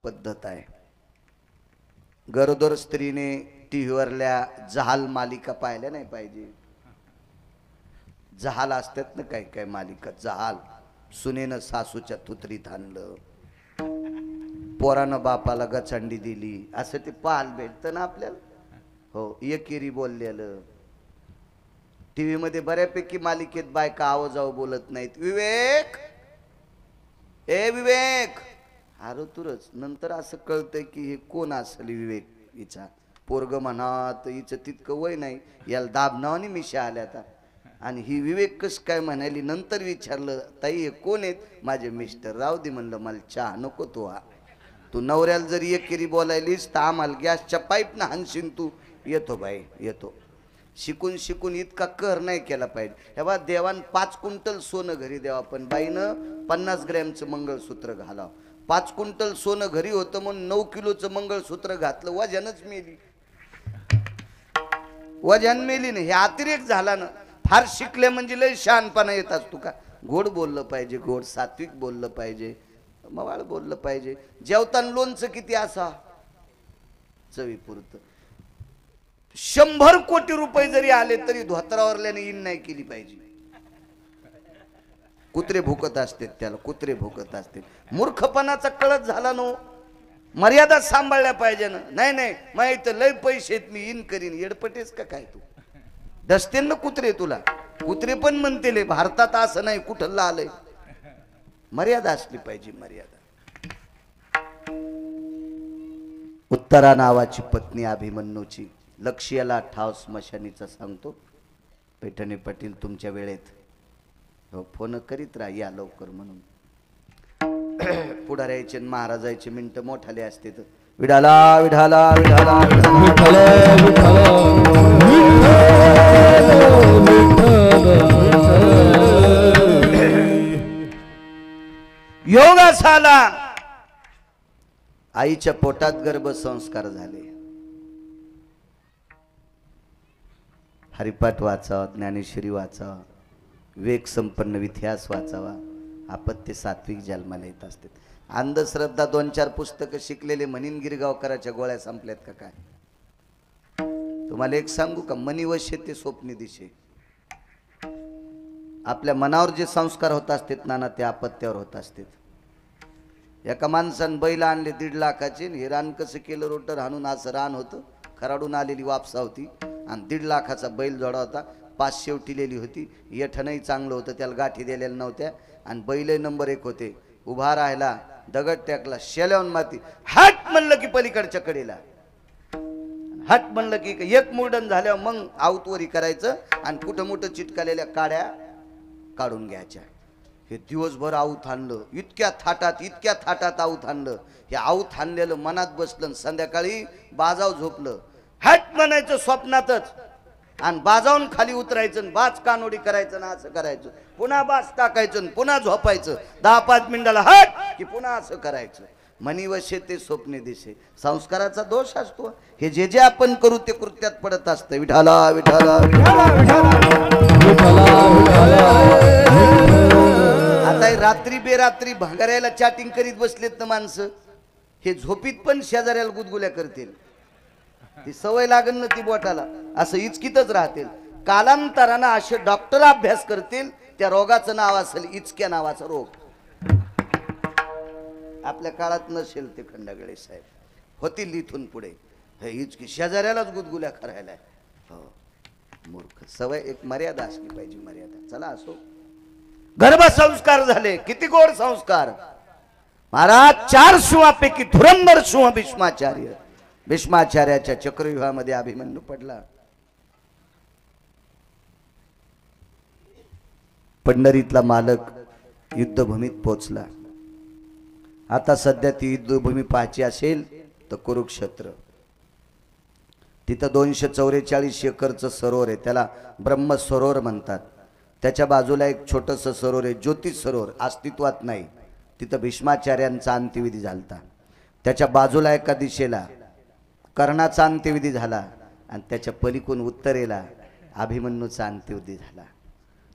पद्धत आहे. गरोदर स्त्रीने टीव्हीवरल्या जहाल मालिका पाहिल्या नाही पाहिजे. जहाल असतात ना काही काही मालिका. जहाल सुनेनं सासूच्या तुतरीत आणलं, पोरानं बापाला गचंडी दिली, असं ते पाहायला भेटतं ना आपल्याला. हो, एकेरी बोललेलं. टीव्ही मध्ये बऱ्यापैकी मालिकेत बायका आवाजाव बोलत नाहीत. विवेक, ए विवेक, अरे तुरच नंतर असं कळतंय की हे कोण असेल विवेक. हिचा पोरग म्हणत हिचं तितकं वय नाही, याला दाब नावाने मिशा आल्या आता. आणि ही विवेक कस काय म्हणाली. नंतर विचारलं, ताई हे कोण आहेत. माझे मिस्टर. राहू दे म्हणलं, मला चहा नको तो. हा तू नवऱ्याला जरी एकेरी बोलायलीस तर आम्हाला गॅसच्या पाईप ना हाणशीन तू. येतो बाई येतो. शिकून शिकून इतका कर नाही केला पाहिजे. हे बा, देवान 5 क्विंटल सोनं घरी द्यावा, पण बाईनं 50 ग्रॅमचं मंगळसूत्र घालावं. 5 क्विंटल सोनं घरी होतं म्हणून 9 किलोचं मंगळसूत्र घातलं. वजनच मेली, वजन मेली नाही. हे अतिरेक झाला ना. फार शिकले म्हणजे लय शहाणपणा येत असतो का. गोड बोललं पाहिजे, गोड सात्विक बोललं पाहिजे, मवाळ बोललं पाहिजे. जेवताना लोणचं किती असा चवीपुरतं. 100 कोटी रुपये जरी आले तरी धोत्रावरल्याने इन नाही केली पाहिजे. कुत्रे भुकत असते त्याला, कुत्रे भुकत असते. मूर्खपणाचा कळत झाला नो. मर्यादा सांभाळल्या पाहिजे ना. नाही नाही माहित लय पैसे आहेत मी इन करीन. येडपटेस का काय तू. दसते ना कुत्रे तुला. कुत्रे पण म्हणते भारतात असं नाही कुठं आलंय. मर्यादा असली पाहिजे, मर्यादा. उत्तरा नावाची पत्नी अभिमन्यूची लक्ष्याला ठाव स्मशानीचा सांगतो. पैठणे पाटील तुमच्या वेळेत फोन करीत राहा या लवकर म्हणून. पुढाऱ्याचे महाराजाचे मिनिट मोठाले असते. तर विठाला विठाला विठाला योग असाला. आईच्या पोटात गर्भसंस्कार झाले. हरिपाठ वाचावा, ज्ञानेश्वरी वाचावा, विवेक संपन्न इतिहास वाचावा. आपत्य सात्विक जन्माला येत असते. अंधश्रद्धा 2-4 पुस्तकं शिकलेले म्हणीन गिरगावकराच्या गोळ्या संपल्यात का काय. तुम्हाला एक सांगू का, मनीवश्य ते स्वप्नी दिशे. आपल्या मनावर जे संस्कार होत असतात ना ते आपत्यावर होत असतात. एका माणसानं बैल आणले 1.5 लाखाचे. हे रान कसं केलं, रोटर हाणून असं रान होतं. खराडून आलेली वापसा होती आणि 1.5 लाखाचा बैल जोडा होता. 5 शेवटीलेली होती. येठणही चांगलं होतं, त्याला गाठी दिलेल्या नव्हत्या. आणि बैल नंबर 1 होते. उभा राहिला, दगड टाकला, शेल्यावून माती. हट म्हणलं की पलीकडच्या कडेला, हट म्हणलं की एक मुरडण झाल्यावर मग आऊतवरी करायचं आणि कुठं मोठं चिटकालेल्या काड्या काढून घ्यायच्या. हे दिवसभर आऊत आणलं. इतक्या थाटात आऊत आणलं. हे आऊत आणलेलं मनात बसलं. संध्याकाळी बाजाव झोपलं. हट म्हणायचं स्वप्नातच आणि बाजावून खाली उतरायचं, बाज कानोडी करायचं ना असं करायचं. पुन्हा बाज टाकायचं, पुन्हा झोपायचं. 10-5 मिनिटाला हट की पुन्हा असं करायचं. मनीवशे ते स्वप्ने दिसे. संस्काराचा दोष असतो. हे जे जे आपण करू ते कृत्यात पडत असतं. विठाला विठाला आता रात्री बेरात्री भांगाऱ्याला चॅटिंग करीत बसलेत ना माणसं. हे झोपीत पण शेजाऱ्याला गुदगुल्या करतील. ती सवय लागन ना ती बोटाला, असं इचकीतच राहतील. कालांतरानं असे डॉक्टर अभ्यास करतील. त्या रोगाचं नाव असेल इचक्या नावाचा रोग. आपल्या काळात नसेल ते खंडागळे साहेब. होतील इथून पुढे. हे इचकी शेजाऱ्यालाच गुदगुल्या करायला. हो मूर्ख. सवय एक मर्यादा असली पाहिजे, मर्यादा. चला असो. गर्भसंस्कार झाले. किती गोड संस्कार. महाराज 4 शिवापैकी धुरंधर शिव भीष्माचार्य. भीष्माचार्याच्या चक्रव्यूहामध्ये अभिमन्यू पडला. पंढरीतला मालक युद्धभूमीत पोचला. आता सध्या ती युद्धभूमी पाहायची असेल तर कुरुक्षेत्र. तिथं 244 एकरचं सरोवर आहे. त्याला ब्रह्म सरोवर म्हणतात. त्याच्या बाजूला एक छोटंसं सरोवर आहे, ज्योतिष सरोवर, अस्तित्वात नाही. तिथं भीष्माचार्यांचा अंत्यविधी झालता. त्याच्या बाजूला एका दिशेला कर्णाचा अंत्यविधी झाला आणि त्याच्या पलीकडून उत्तरेला अभिमन्यूचा अंत्यविधी झाला.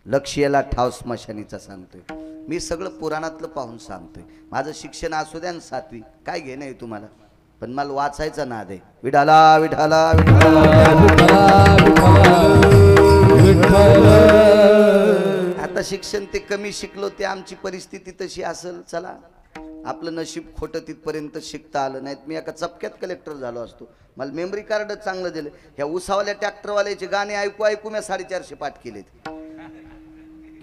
लक्ष्याला ठाव स्मशानीचा सांगतोय. मी सगळं पुराणातलं पाहून सांगतोय. माझं शिक्षण असू द्या ना 7वी, काय घेणं आहे तुम्हाला, पण मला वाचायचा नाद आहे. विठाला विठाला आता शिक्षण ते कमी शिकलो, ते आमची परिस्थिती तशी असेल. चला आपलं नशीब खोटं, तिथपर्यंत शिकता आलं नाहीत. मी एका चपक्यात कलेक्टर झालो असतो. मला मेमरी कार्ड चांगलं दिलं. ह्या उसावाल्या ट्रॅक्टरवाल्याचे गाणे ऐकू ऐकू मी 450 पाठ केलेत.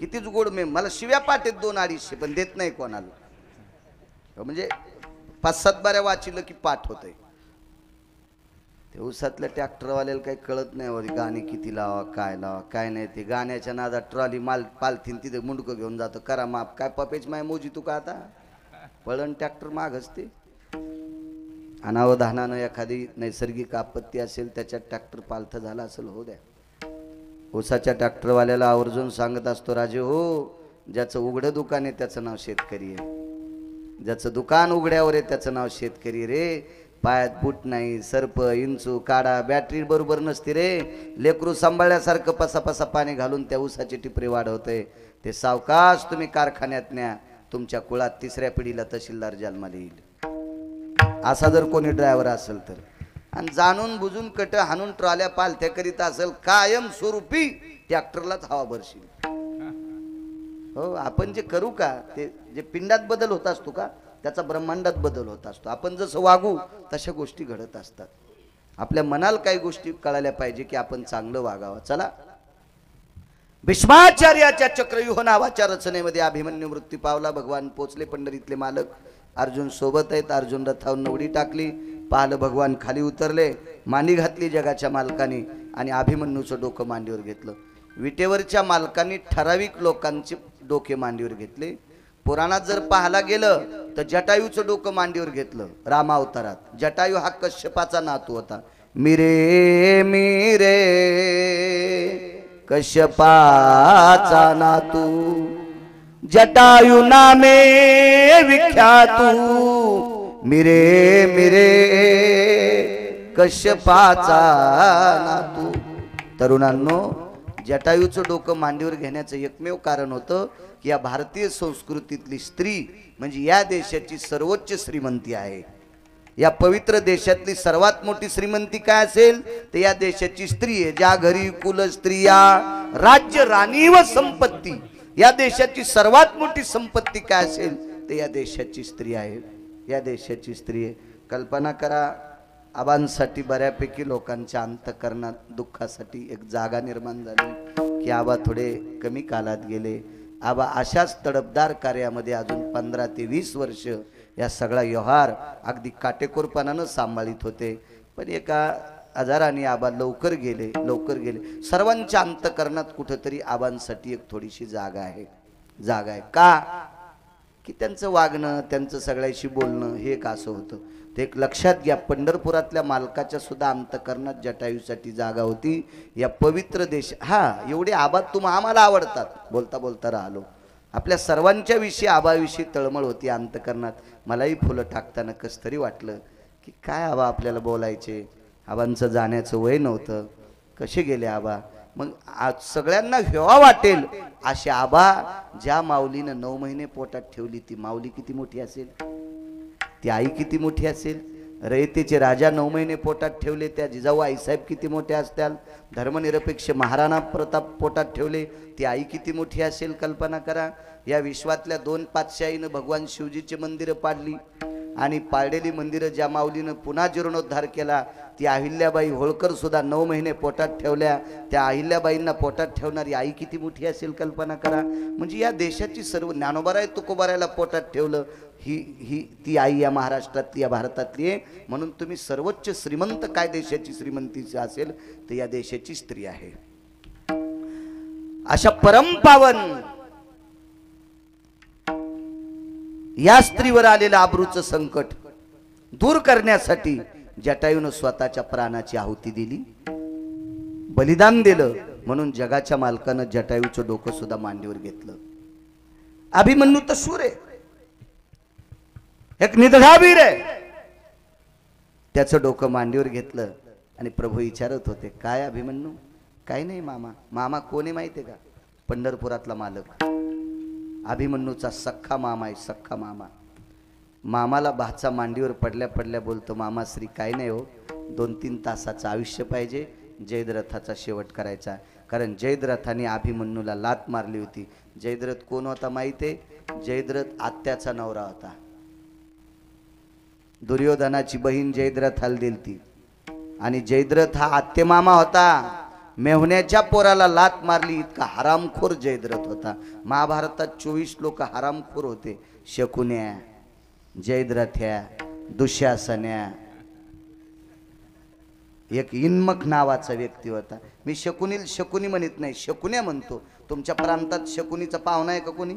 कितीच गोड मला शिव्या पाठ आहेत 200-250, पण देत नाही कोणाला. म्हणजे 5-7 बाऱ्या वाचिलं की पाठ होतंय. ते उसातल्या ट्रॅक्टरवाल्याला काही कळत नाही वरी गाणी किती लावा काय नाही. ते गाण्याच्या नादात ट्रॉली माल पालथीन तिथे मुंडकं घेऊन जातं. करा माप काय पपेच माय मोजी तू का आता पळण ट्रॅक्टर माग असते. अनावधानानं एखादी नैसर्गिक आपत्ती असेल, त्याच्यात ट्रॅक्टर पालथ झाला असेल, हो द्या. ऊसाच्या ट्रॅक्टरवाल्याला आवर्जून सांगत असतो, राजे हो, ज्याचं उघडं दुकान आहे त्याचं नाव शेतकरी आहे. ज्याचं दुकान उघड्यावर आहे त्याचं नाव शेतकरी रे. पायात बूट नाही, सर्प इंचू काढा, बॅटरी बरोबर नसते रे. लेकरू सांभाळल्यासारखं पसापसा पाणी घालून त्या ऊसाची टिपरी वाढवते. ते सावकाश तुम्ही कारखान्यात न्या, तुमच्या कुळात 3ऱ्या पिढीला तहसीलदार जन्माला येईल. असा जर कोणी ड्रायव्हर असेल तर, आणि जाणून बुजून कट हाणून ट्रॉल्या पालथ्या करीत असेल, कायम स्वरूपी ट्रॅक्टरलाच हवा भरशील. हो, आपण जे करू का, ते जे पिंडात बदल होत असतो का, त्याचा ब्रह्मांडात बदल होत असतो. आपण जसं वागू तशा गोष्टी घडत असतात. आपल्या मनाला काही गोष्टी कळायला पाहिजे की आपण चांगलं वागावं. चला, भीष्माचार्याच्या चक्रव्यूह नावाच्या रचनेमध्ये अभिमन्यू मृत्यू पावला. भगवान पोचले पंढरीतले मालक. अर्जुन सोबत आहेत. अर्जुन रथावरून उडी टाकली. पाहिलं भगवान खाली उतरले. मांडी घातली जगाच्या मालकाने आणि अभिमन्यूचं डोकं मांडीवर घेतलं. विटेवरच्या मालकांनी ठराविक लोकांचे डोके मांडीवर घेतले. पुराणात जर पाहायला गेलं तर जटायूचं डोकं मांडीवर घेतलं रामावतारात. जटायू हा कश्यपाचा नातू होता. मिरे मिरे कश्यपाचा नातू, जटायू नामे विख्यातू. मिरे मिरे कश्यपाचा नातू. तरुणांनो, जटायूचं डोकं मांडीवर घेण्याचं एकमेव कारण होतं की या भारतीय संस्कृतीतली स्त्री म्हणजे या देशाची सर्वोच्च श्रीमंती आहे. या पवित्र देशातली सर्वात मोठी श्रीमंती काय असेल तर या देशाची स्त्री आहे. ज्या घरी कुल स्त्रिया राज्य राणी व संपत्ती, या देशाची सर्वात मोठी संपत्ती काय असेल तर या देशाची स्त्री आहे. या देशाची स्त्री आहे. कल्पना करा, आबांसाठी बऱ्यापैकी लोकांच्या अंतःकरणात दुःखासाठी एक जागा निर्माण झाली की आबा थोडे कमी कालात गेले. आबा अशाच तडफदार कार्यामध्ये अजून 15 ते 20 वर्ष या सगळा व्यवहार अगदी काटेकोरपणानं सांभाळीत होते. पण एका आजाराने आबा लवकर गेले. सर्वांच्या अंतःकरणात कुठंतरी आबांसाठी एक थोडीशी जागा आहे. का की त्यांचं वागणं, त्यांचं सगळ्याशी बोलणं हे एक असं होतं. ते एक लक्षात घ्या. पंढरपुरातल्या मालकाच्या सुद्धा अंतःकरणात जटायूसाठी जागा होती. या पवित्र देश एवढे आबा आम्हाला आवडतात. बोलता बोलता राहिलो. आपल्या सर्वांच्या विषयी आबाविषयी तळमळ होती अंतःकरणात. मलाही फुलं टाकताना कस तरी वाटलं की काय आबा आपल्याला बोलायचे. आबांचं जाण्याचं वय नव्हतं. कसे गेले आबा. मग आज सगळ्यांना हेवा वाटेल असे आबा ज्या माऊलीनं 9 महिने पोटात ठेवली, ती माऊली किती मोठी असेल, ती आई किती मोठी असेल. रयतेचे राजा 9 महिने पोटात ठेवले, त्या जिजाऊ आईसाहेब किती मोठ्या असतील. धर्मनिरपेक्ष महाराणा प्रताप पोटात ठेवले, ती आई किती मोठी असेल. कल्पना करा. या विश्वातल्या 2 पातशाहीनं भगवान शिवजीची मंदिरं पाडली आणि पाडलेली मंदिरं ज्या माऊलीनं पुन्हा जीर्णोद्धार केला, ती अहिल्याबाई होळकर सुद्धा 9 महिने पोटात ठेवल्या. त्या अहिल्याबाईंना पोटात ठेवणारी आई किती मोठी असेल. कल्पना करा. म्हणजे या देशाची सर्व ज्ञानोबाराय तुकोबारायला पोटात ठेवलं. ही ती आई या महाराष्ट्रातली, या भारतातली आहे. म्हणून तुम्ही सर्वोच्च श्रीमंत काय देशाची श्रीमंतीची असेल तर या देशाची स्त्री आहे. अशा परमपावन या स्त्रीवर आलेलं आबरूचं संकट दूर करण्यासाठी जटायूनं स्वतःच्या प्राणाची आहुती दिली, बलिदान दिलं. म्हणून जगाच्या मालकानं जटायूचं डोकं सुद्धा मांडीवर घेतलं. अभिमन्यू तर शूर आहे, एक निधडावीर आहे. त्याचं डोकं मांडीवर घेतलं आणि प्रभू विचारत होते, काय अभिमन्यू. काय नाही मामा. मामा कोणी माहिती आहे का? पंढरपुरातला मालक. अभिमन्यूचा सख्खा मामा आहे, सख्खा मामा. मामाला भाचा मांडीवर पडल्या पडल्या बोलतो, मामाश्री काय नाही हो, 2-3 तासाचं आयुष्य पाहिजे, जयद्रथाचा शेवट करायचा. कारण जयद्रथाने अभिमन्यूला लात मारली होती. जयद्रथ कोण होता माहिती आहे? जयद्रथ आत्याचा नवरा होता. दुर्योधनाची बहीण जयद्रथाला दिलती आणि जयद्रथ हा आत्तेमामा होता. मेहुण्याच्या पोराला लात मारली, इतका हरामखोर जयद्रथ होता. महाभारतात 24 लोक हरामखोर होते. शकुन्या, जयद्रथ्या, दुःशासन्या, एक इन्मक नावाचा व्यक्ती होता. मी शकुनी म्हणत नाही, शकुन्या म्हणतो. तुमच्या प्रांतात शकुनीचा पाहुणा आहे का कोणी?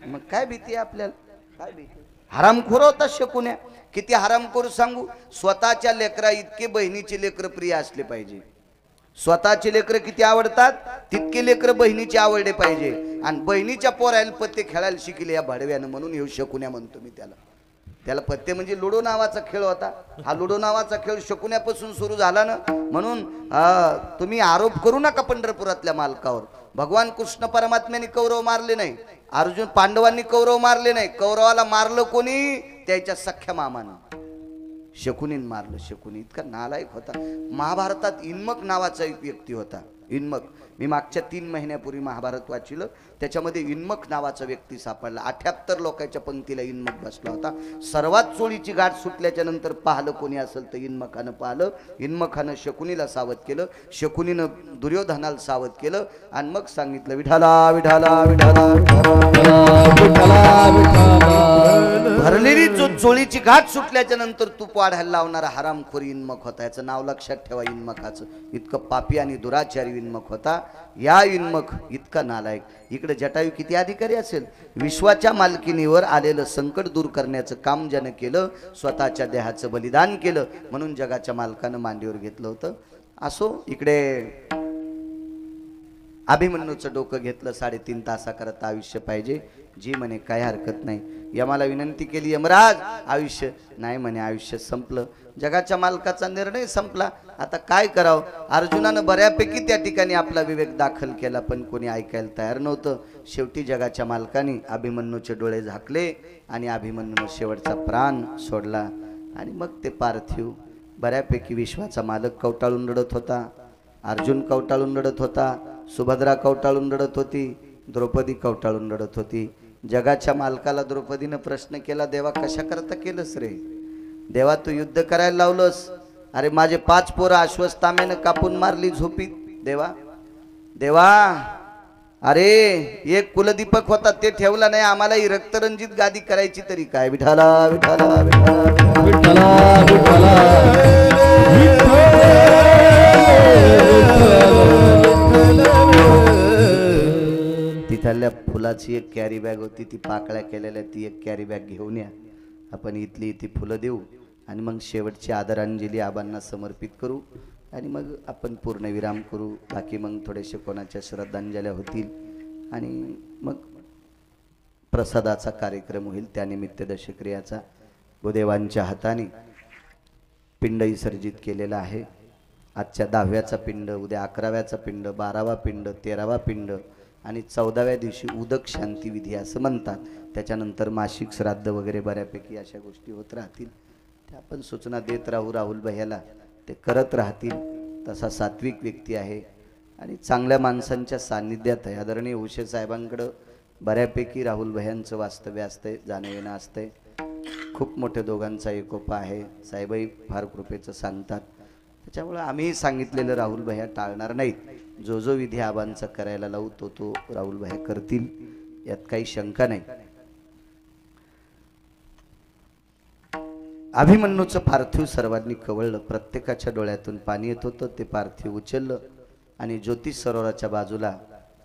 मग काय भीती आहे आपल्याला, काय भीती? हरामखोर होता शकुन्या. किती हरामखोर सांगू? स्वतःच्या लेकरा इतके बहिणीचे लेकर प्रिय असले पाहिजे. स्वतःचे लेकर किती आवडतात तितके लेकर बहिणीचे आवडले पाहिजे. आणि बहिणीच्या पोरायला पत्ते खेळायला शिकले या भाडव्यानं, म्हणून हे शकुन्या म्हणतो मी त्याला. त्याला पत्ते म्हणजे लुडो नावाचा खेळ होता. हा लुडो नावाचा खेळ शकुन्यापासून सुरू झाला ना. म्हणून तुम्ही आरोप करू नका पंढरपुरातल्या मालकावर. भगवान कृष्ण परमात्म्याने कौरव मारले नाही, अर्जुन पांडवांनी कौरव मारले नाही. कौरवाला मारलं कोणी? त्याच्या सख्या मामानं, शकुनीन मारलं. शकुनी इतका नालायक होता. महाभारतात इन्मक नावाचा एक व्यक्ती होता. इन्मक, मी मागच्या 3 महिन्यापूर्वी महाभारत वाचिलं, त्याच्यामध्ये इन्मक नावाचा व्यक्ती सापडला. 78 लोकांच्या पंक्तीला इन्मक बसला होता. सर्वात चोळीची गाठ सुटल्याच्या नंतर पाहिलं कोणी असेल तर इन्मकानं पाहिलं. इन्मकानं शकुनीला सावध केलं, शकुनीनं दुर्योधनाला सावध केलं आणि मग सांगितलं, विठाला विठाला विठाला भरलेली चोळीची गाठ सुटल्याच्या नंतर तूप वाढायला लावणारा हरामखोरी इन्मक होता. याचं नाव लक्षात ठेवा इन्मकाचं. इतकं पापी आणि दुराचारी इन्मक होता. या इन्मक इतका नालायक. इकडे जटायू किती अधिकारी असेल. विश्वाच्या मालकीनीवर आलेलं संकट दूर करण्याचं काम ज्यानं केलं, स्वतःच्या देहाचं बलिदान केलं, म्हणून जगाच्या मालकानं मांडीवर घेतलं होतं. असो, इकडे अभिमन्यूचं डोकं घेतलं. 3.5 तासाकरता आयुष्य पाहिजे. जी म्हणे काय हरकत नाही. यमाला विनंती केली, यमराज आयुष्य नाही म्हणे, आयुष्य संपलं. जगाच्या मालकाचा निर्णय संपला. आता काय करावं? अर्जुनानं बऱ्यापैकी त्या ठिकाणी आपला विवेक दाखल केला, पण कोणी ऐकायला तयार नव्हतं. शेवटी जगाच्या मालकाने अभिमन्यूचे डोळे झाकले आणि अभिमन्यूनं शेवटचा प्राण सोडला. आणि मग ते पार्थिव बऱ्यापैकी विश्वाचा मालक कवटाळून रडत होता, अर्जुन कवटाळून रडत होता, सुभद्रा कवटाळून रडत होती, द्रौपदी कवटाळून रडत होती. जगाच्या मालकाला द्रौपदीनं प्रश्न केला, देवा कशा करता केलंस रे? देवा तू युद्ध करायला लावलंस. अरे माझे 5 पोरं अश्वत्थाम्यानं कापून मारली झोपीत. देवा देवा, अरे एक कुलदीपक होता ते ठेवला नाही, आम्हाला ही रक्तरंजित गादी करायची तरी काय? विठाला विठाला विठाला विठाला तिथल्या फुलाची एक कॅरी बॅग होती, ती पाकळ्या केलेल्या, ती एक कॅरी बॅग घेऊन या. आपण इथली ती फुलं देऊ आणि मग शेवटची आदरांजली आबांना समर्पित करू आणि मग आपण पूर्णविराम करू. बाकी मग थोडेसे कोणाच्या श्रद्धांजल्या होतील आणि मग प्रसादाचा कार्यक्रम होईल. त्यानिमित्त दशक्रियाचा भूदेवांच्या हाताने पिंड विसर्जित केलेला आहे. आजच्या 10व्याचा पिंड, उद्या 11व्याचा पिंड, 12वा पिंड, 13वा पिंड आणि 14व्या दिवशी उदक शांती विधी असं म्हणतात. त्याच्यानंतर मासिक श्राद्ध वगैरे बऱ्यापैकी अशा गोष्टी होत राहतील. त्या आपण सूचना देत राहू राहुल भैयाला, ते करत राहतील. तसा सात्विक व्यक्ती आहे आणि चांगल्या माणसांच्या सान्निध्यात आहे. आदरणीय उशे साहेबांकडं बऱ्यापैकी राहुल भैयांचं वास्तव्य असतंय, जाणं येणं असतंय. खूप मोठे दोघांचा एकोपा आहे. साहेबही फार कृपेचं सांगतात. त्याच्यामुळे आम्ही सांगितलेलं राहुल भैया टाळणार नाहीत. जो जो विधी आबांचा करायला लावू तो राहुल भैया करतील, यात काही शंका नाही. अभिमन्यूचं पार्थिव सर्वांनी कवळलं. प्रत्येकाच्या डोळ्यातून पाणी येत होतं. ते पार्थिव उचललं आणि ज्योतिष सरोवराच्या बाजूला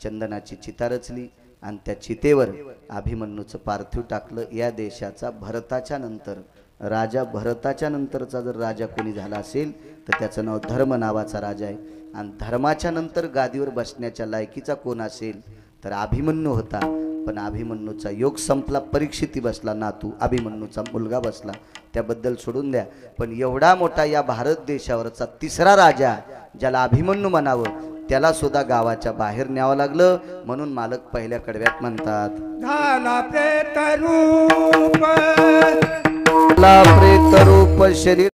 चंदनाची चिता रचली आणि त्या चितेवर अभिमन्यूचं पार्थिव टाकलं. या देशाचा भरताच्या नंतर, राजा भरताच्या नंतरचा जर राजा कोणी झाला असेल तर त्याचं नाव धर्म नावाचा राजा आहे. आणि धर्माच्या नंतर गादीवर बसण्याच्या लायकीचा कोण असेल तर अभिमन्यू होता. पण अभिमन्यूचा योग संपला. परीक्षिती बसला नातू, अभिमन्यूचा मुलगा बसला, त्याबद्दल सोडून द्या. पण एवढा मोठा या भारत देशावरचा 3रा राजा ज्याला अभिमन्यू म्हणावं, त्याला सुद्धा गावाच्या बाहेर न्यावं लागलं. म्हणून मालक पहिल्या कडव्यात म्हणतात, झाला प्रेतरूप प्रेतरूप शरीर